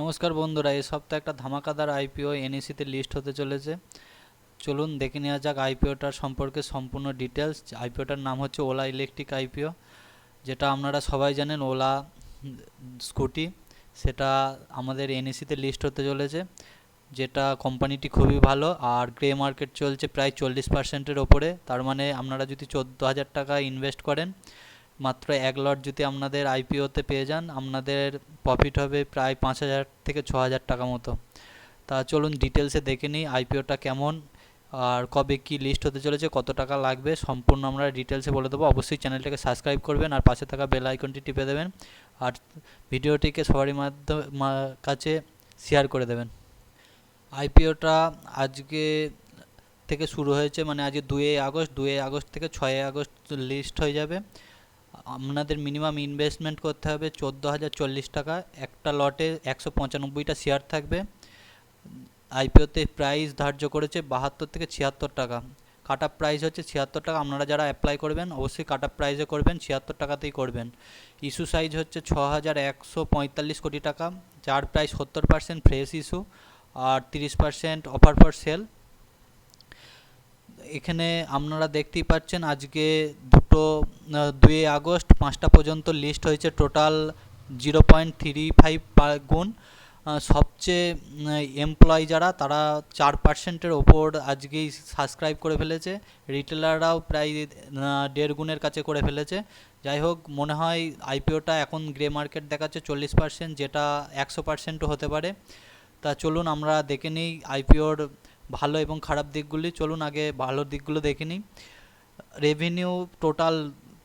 নমস্কার বন্ধুরা, এই সপ্তাহে একটা ধামাকাদার আইপিও এনএসিতে লিস্ট হতে চলেছে। চলুন দেখে নেওয়া যাক আইপিওটার সম্পর্কে সম্পূর্ণ ডিটেলস। আইপিওটার নাম হচ্ছে ওলা ইলেকট্রিক আইপিও, যেটা আপনারা সবাই জানেন ওলা স্কুটি, সেটা আমাদের এনএসিতে লিস্ট হতে চলেছে। যেটা কোম্পানিটি খুবই ভালো, আর গ্রে মার্কেট চলছে প্রায় 40%-এর ওপরে। তার মানে আপনারা যদি 14,000 টাকা ইনভেস্ট করেন, মাত্র এক লট যদি আপনাদের আইপিওতে পেয়ে যান, আপনাদের প্রফিট হবে প্রায় 5,000 থেকে 6,000 টাকা মতো। তা চলুন ডিটেলসে দেখে নিই আইপিওটা কেমন, আর কবে কি লিস্ট হতে চলেছে, কত টাকা লাগবে, সম্পূর্ণ আমরা ডিটেলসে বলে দেবো। অবশ্যই চ্যানেলটাকে সাবস্ক্রাইব করবেন আর পাশে থাকা বেল আইকনটি টিপে দেবেন, আর ভিডিওটিকে সবারই কাছে শেয়ার করে দেবেন। আইপিওটা আজকে থেকে শুরু হয়েছে, মানে আজকে 2 আগস্ট, 2 আগস্ট থেকে 6 আগস্ট লিস্ট হয়ে যাবে। আপনাদের মিনিমাম ইনভেস্টমেন্ট করতে হবে 14,040 টাকা। একটা লটে 195টা শেয়ার থাকবে। আইপিওতে প্রাইস ধার্য করেছে 72 থেকে 76 টাকা। কাট আপ প্রাইস হচ্ছে 76 টাকা। আপনারা যারা অ্যাপ্লাই করবেন অবশ্যই কাট আপ প্রাইসে করবেন, 76 টাকাতেই করবেন। ইস্যু সাইজ হচ্ছে 6,145 কোটি টাকা, যার প্রায় 70% ফ্রেশ ইস্যু আর 30% অফার ফর সেল। এখানে আপনারা দেখতেই পাচ্ছেন আজকে 2 আগস্ট 5টা পর্যন্ত লিস্ট হয়েছে। টোটাল 0.35 গুণ। সবচেয়ে এমপ্লয়ি যারা, তারা 4%-এর ওপর আজকেই সাবস্ক্রাইব করে ফেলেছে। রিটেলাররাও প্রায় 1.5 গুণের কাছে করে ফেলেছে। যাই হোক, মনে হয় আইপিওটা এখন গ্রে মার্কেট দেখাচ্ছে 40%, যেটা 100%ও হতে পারে। তা চলুন আমরা দেখে নিই আইপিওর ভালো এবং খারাপ দিকগুলি। চলুন আগে ভালো দিকগুলো দেখে নিই। রেভিনিউ টোটাল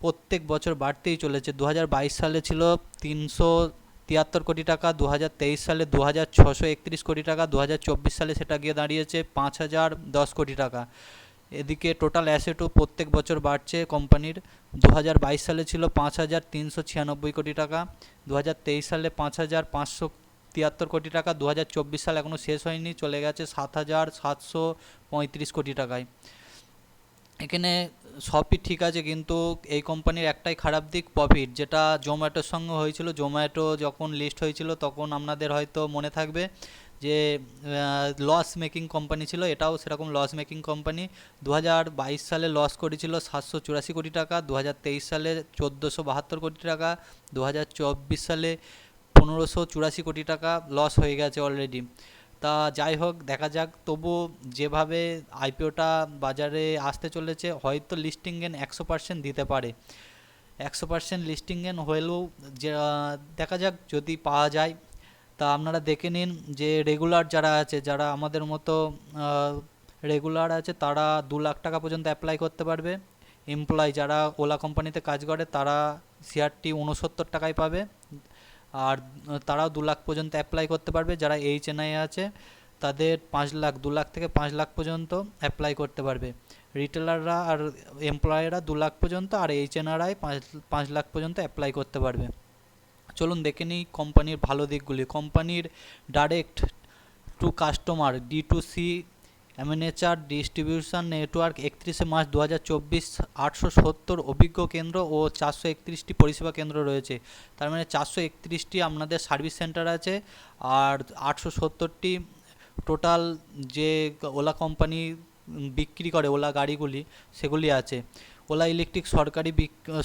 প্রত্যেক বছর বাড়তেই চলেছে। 2022 সালে ছিল 373 কোটি টাকা, 2023 সালে 2,631 কোটি টাকা, 2024 সালে সেটা গিয়ে দাঁড়িয়েছে 5,010 কোটি টাকা। এদিকে টোটাল অ্যাসেটও প্রত্যেক বছর বাড়ছে কোম্পানির। 2022 সালে ছিল 5,396 কোটি টাকা, 2023 সালে 5,573 কোটি টাকা, 2024 সাল এখনও শেষ হয়নি, চলে গেছে 7,735 কোটি টাকায়। এখানে সবই ঠিক আছে, কিন্তু এই কোম্পানির একটাই খারাপ দিক, প্রফিট, যেটা জোম্যাটোর সঙ্গে হয়েছিল। জোম্যাটো যখন লিস্ট হয়েছিল তখন আপনাদের হয়তো মনে থাকবে যে লস মেকিং কোম্পানি ছিল, এটাও সেরকম লস মেকিং কোম্পানি। 2022 সালে লস করেছিল 784 কোটি টাকা, 2023 সালে 1,472 কোটি টাকা, 2024 সালে 1,584 কোটি টাকা লস হয়ে গেছে অলরেডি। তা যাই হোক, দেখা যাক। তবু যেভাবে আইপিওটা বাজারে আসতে চলেছে, হয়তো লিস্টিং গেন 100% দিতে পারে। 100% লিস্টিং গেন হলেও যে দেখা যাক যদি পাওয়া যায়। তা আপনারা দেখে নিন যে রেগুলার যারা আছে, যারা আমাদের মতো রেগুলার আছে, তারা 2 লাখ টাকা পর্যন্ত অ্যাপ্লাই করতে পারবে। এমপ্লয়ি যারা ওলা কোম্পানিতে কাজ করে, তারা শেয়ারটি 69 টাকায় পাবে। আর তারাও 2 লাখ পর্যন্ত অ্যাপ্লাই করতে পারবে। যারা এইচএনআই আছে তাদের 5 লাখ, 2 লাখ থেকে 5 লাখ পর্যন্ত অ্যাপ্লাই করতে পারবে। রিটেলাররা আর এমপ্লয়িরা 2 লাখ পর্যন্ত, আর এইচএনআরআই 5 লাখ পর্যন্ত অ্যাপ্লাই করতে পারবে। চলুন দেখে নিই কোম্পানির ভালো দিকগুলি। কোম্পানির ডাইরেক্ট টু কাস্টমার D2C অ্যামেনেচার ডিস্ট্রিবিউশন নেটওয়ার্ক 31 মার্চ 2024 870 অভিজ্ঞ কেন্দ্র ও 431টি পরিষেবা কেন্দ্র রয়েছে। তার মানে 431টি আপনাদের সার্ভিস সেন্টার আছে, আর 870টি টোটাল যে ওলা কোম্পানি বিক্রি করে ওলা গাড়িগুলি, সেগুলি আছে। ওলা ইলেকট্রিক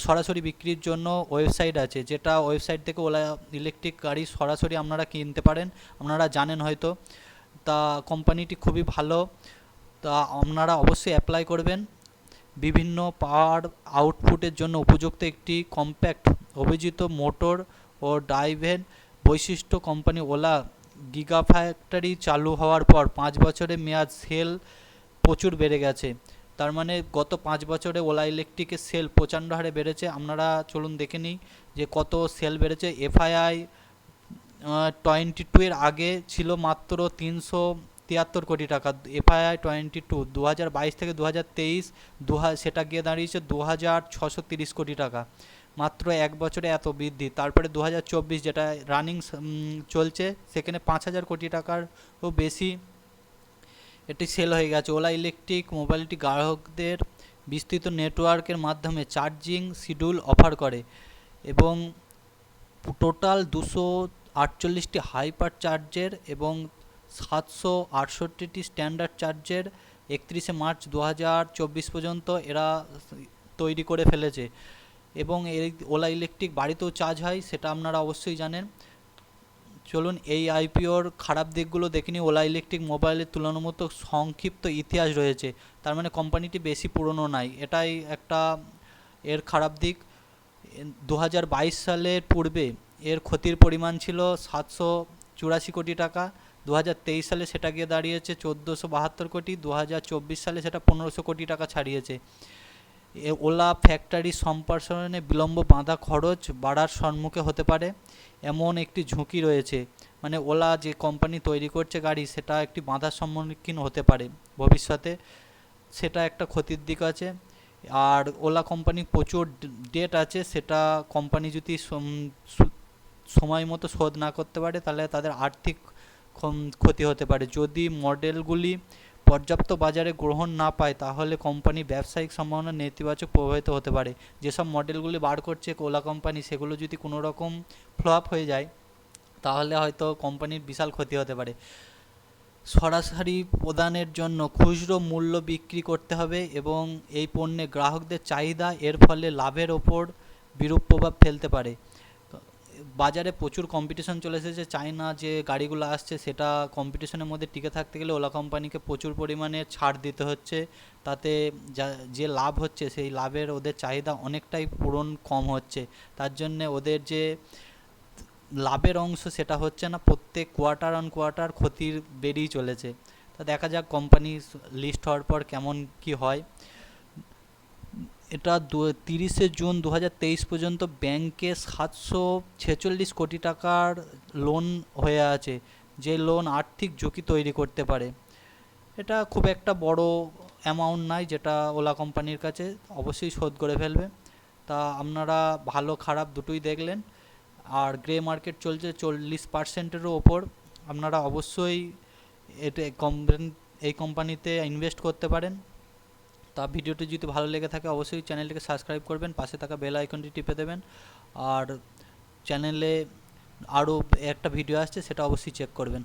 সরাসরি বিক্রির জন্য ওয়েবসাইট আছে, যেটা ওয়েবসাইট থেকে ওলা ইলেকট্রিক গাড়ি সরাসরি আপনারা কিনতে পারেন, আপনারা জানেন হয়তো। তা কোম্পানিটি খুবই ভালো। তা আপনারা অবশ্যই অ্যাপ্লাই করবেন। বিভিন্ন পাওয়ার আউটপুটের জন্য উপযুক্ত একটি কম্প্যাক্ট অভিজিত মোটর ও ড্রাইভের বৈশিষ্ট্য। কোম্পানি ওলা গিগা ফ্যাক্টরি চালু হওয়ার পর 5 বছরে মেয়াদ সেল প্রচুর বেড়ে গেছে। তার মানে গত 5 বছরে ওলা ইলেকট্রিকের সেল প্রচণ্ড হারে বেড়েছে। আপনারা চলুন দেখে নিই যে কত সেল বেড়েছে। এফআইআই 22 এর আগে ছিল মাত্র 373 কোটি টাকা। এফআইআই 22 2022 থেকে 2023 সেটা গিয়ে দাঁড়িয়েছে 2,630 কোটি টাকা। মাত্র এক বছরে এত বৃদ্ধি। তারপরে 2024 যেটা রানিং চলছে, সেখানে 5,000 কোটি টাকারও বেশি এটি সেল হয়ে গেছে। ওলা ইলেকট্রিক মোবাইলিটি গ্রাহকদের বিস্তৃত নেটওয়ার্কের মাধ্যমে চার্জিং শিডিউল অফার করে এবং টোটাল 48টি হাইপার চার্জের এবং 768টি স্ট্যান্ডার্ড চার্জের 31শে মার্চ 2024 পর্যন্ত এরা তৈরি করে ফেলেছে। এবং এই ওলা ইলেকট্রিক বাড়িতেও চার্জ হয়, সেটা আপনারা অবশ্যই জানেন। চলুন এই আইপিওর খারাপ দিকগুলো দেখে নিই। ওলা ইলেকট্রিক মোবাইলের তুলনামূলক সংক্ষিপ্ত ইতিহাস রয়েছে, তার মানে কোম্পানিটি বেশি পুরনো নয়, এটাই একটা এর খারাপ দিক। 2022 সালের পূর্বে এর ক্ষতির পরিমাণ ছিল 784 কোটি টাকা। 2023 সালে সেটা গিয়ে দাঁড়িয়েছে 1472 কোটি। 2024 সালে সেটা 1500 কোটি টাকা ছাড়িয়েছে। ওলা ফ্যাক্টরি সম্প্রসারণে বিলম্ব বাঁধা খরচ বাড়ার সম্মুখে হতে পারে, এমন একটি ঝুঁকি রয়েছে। মানে ওলা যে কোম্পানি তৈরি করছে গাড়ি, সেটা একটি বাধার সম্মুখীন হতে পারে ভবিষ্যতে, সেটা একটা ক্ষতির দিক আছে। আর ওলা কোম্পানি প্রচুর ডেট আছে, সেটা কোম্পানি যদি সময় মতো শোধ না করতে পারে তাহলে তাদের আর্থিক ক্ষতি হতে পারে। যদি মডেলগুলি পর্যাপ্ত বাজারে গ্রহণ না পায় তাহলে কোম্পানি ব্যবসায়িক সম্ভাবনা নেতিবাচক প্রভাবিত হতে পারে। যেসব মডেলগুলি বার করছে ওলা কোম্পানি, সেগুলো যদি কোনো রকম ফ্লপ হয়ে যায় তাহলে হয়তো কোম্পানির বিশাল ক্ষতি হতে পারে। সরাসরি প্রদানের জন্য খুচরো মূল্য বিক্রি করতে হবে এবং এই পণ্যে গ্রাহকদের চাহিদা এর ফলে লাভের ওপর বিরূপ প্রভাব ফেলতে পারে। বাজারে প্রচুর কম্পিটিশন চলে এসেছে, চায়না যে গাড়িগুলো আসছে সেটা কম্পিটিশনের মধ্যে টিকে থাকতে গেলে ওলা কোম্পানিকে প্রচুর পরিমাণে ছাড় দিতে হচ্ছে। তাতে যে লাভ হচ্ছে সেই লাভের ওদের চাহিদা অনেকটাই পূরণ কম হচ্ছে, তার জন্যে ওদের যে লাভের অংশ সেটা হচ্ছে না, প্রত্যেক কোয়ার্টার অন কোয়ার্টার ক্ষতির বেড়েই চলেছে। তা দেখা যাক কোম্পানি লিস্ট হওয়ার পর কেমন কি হয়। এটা 30শে জুন 2023 পর্যন্ত ব্যাংকে 746 কোটি টাকার লোন হয়ে আছে, যে লোন আর্থিক ঝুঁকি তৈরি করতে পারে। এটা খুব একটা বড় অ্যামাউন্ট নয় যেটা ওলা কোম্পানির কাছে অবশ্যই শোধ করে ফেলবে। তা আপনারা ভালো খারাপ দুটোই দেখলেন। আর গ্রে মার্কেট চলছে 40%-এরও ওপর, আপনারা অবশ্যই এটা এই কোম্পানিতে ইনভেস্ট করতে পারেন। তা ভিডিওটি যদি ভালো লেগে থাকে অবশ্যই চ্যানেলটিকে সাবস্ক্রাইব করবেন, পাশে থাকা বেল আইকনটি টিপে দেবেন। আর চ্যানেলে আরও একটা ভিডিও আসছে, সেটা অবশ্যই চেক করবেন।